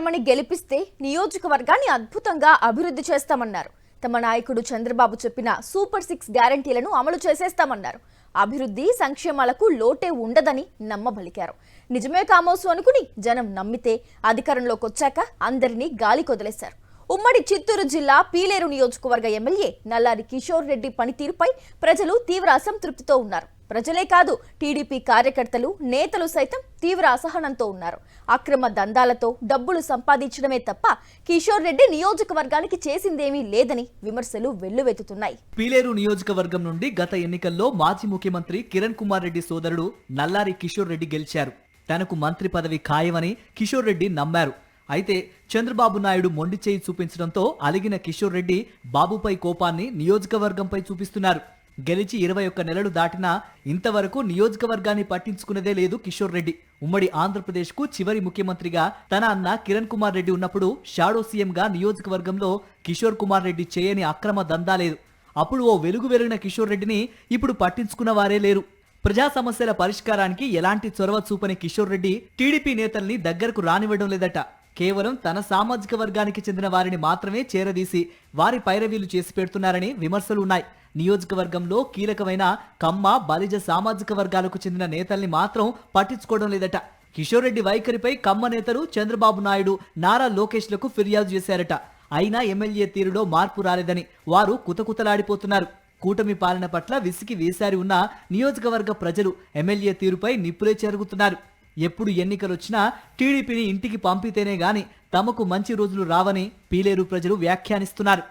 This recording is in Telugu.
వెంకటరమణి గెలిపిస్తే నియోజకవర్గాన్ని అద్భుతంగా అభివృద్ధి చేస్తామన్నారు. తమ నాయకుడు చంద్రబాబు చెప్పిన సూపర్ 6 గ్యారెంటీలను అమలు చేసేస్తామన్నారు. అభివృద్ధి సంక్షేమాలకు లోటే ఉండదని నమ్మబలికారు. నిజమే కామోసు అనుకుని జనం నమ్మితే అధికారంలోకి వచ్చాక అందరినీ గాలి కొదిలేశారు. ఉమ్మడి చిత్తూరు జిల్లా పీలేరు నియోజకవర్గ ఎమ్మెల్యే నల్లారి కిషోర్ రెడ్డి పనితీరుపై ప్రజలు తీవ్ర అసంతృప్తితో ఉన్నారు. ప్రజలే కాదు, టీడీపీ కార్యకర్తలు, నేతలు సైతం తీవ్ర అసహనంతో ఉన్నారు. అక్రమ దందాలతో డబ్బులు సంపాదించడమే తప్ప కిషోర్ రెడ్డి నియోజకవర్గానికి చేసిందేమీ లేదని విమర్శలు వెల్లువెత్తుతున్నాయి. పీలేరు నియోజకవర్గం నుండి గత ఎన్నికల్లో మాజీ ముఖ్యమంత్రి కిరణ్ కుమార్ రెడ్డి సోదరుడు నల్లారి కిషోర్ రెడ్డి గెలిచారు. తనకు మంత్రి పదవి ఖాయమని కిషోర్ రెడ్డి నమ్మారు. అయితే చంద్రబాబు నాయుడు మొండి చేయి చూపించడంతో అలిగిన కిషోర్ రెడ్డి బాబుపై కోపాన్ని నియోజకవర్గంపై చూపిస్తున్నారు. గెలిచి 21 నెలలు దాటినా ఇంతవరకు నియోజకవర్గాన్ని పట్టించుకున్నదే లేదు కిషోర్ రెడ్డి. ఉమ్మడి ఆంధ్రప్రదేశ్ కు చివరి ముఖ్యమంత్రిగా తన అన్న కిరణ్ కుమార్ రెడ్డి ఉన్నప్పుడు షాడో సీఎంగా నియోజకవర్గంలో కిషోర్ కుమార్ రెడ్డి చేయని అక్రమ దందా లేదు. అప్పుడు ఓ వెలుగు వెలిగిన కిషోర్ రెడ్డిని ఇప్పుడు పట్టించుకున్న వారే లేరు. ప్రజా సమస్యల పరిష్కారానికి ఎలాంటి చొరవ చూపని కిషోర్ రెడ్డి టీడీపీ నేతల్ని దగ్గరకు రానివ్వడం లేదట. కేవలం తన సామాజిక వర్గానికి చెందిన వారిని మాత్రమే చేరదీసి వారి పైరవీలు చేసి పెడుతున్నారని విమర్శలున్నాయి. నియోజకవర్గంలో కీలకమైన కమ్మ, బలిజ సామాజిక వర్గాలకు చెందిన నేతల్ని మాత్రం పట్టించుకోవడం లేదట. కిషోర్ రెడ్డి వైఖరిపై కమ్మ నేతలు చంద్రబాబు నాయుడు, నారా లోకేష్లకు ఫిర్యాదు చేశారట. అయినా ఎమ్మెల్యే తీరులో మార్పు రాలేదని వారు కుతకుతలాడిపోతున్నారు. కూటమి పాలన పట్ల విసిగి వేసారి ఉన్న నియోజకవర్గ ప్రజలు ఎమ్మెల్యే తీరుపై నిప్పులే చెరుగుతున్నారు. ఎప్పుడు ఎన్నికలొచ్చినా టీడీపీని ఇంటికి పంపితేనే గాని తమకు మంచి రోజులు రావని పీలేరు ప్రజలు వ్యాఖ్యానిస్తున్నారు.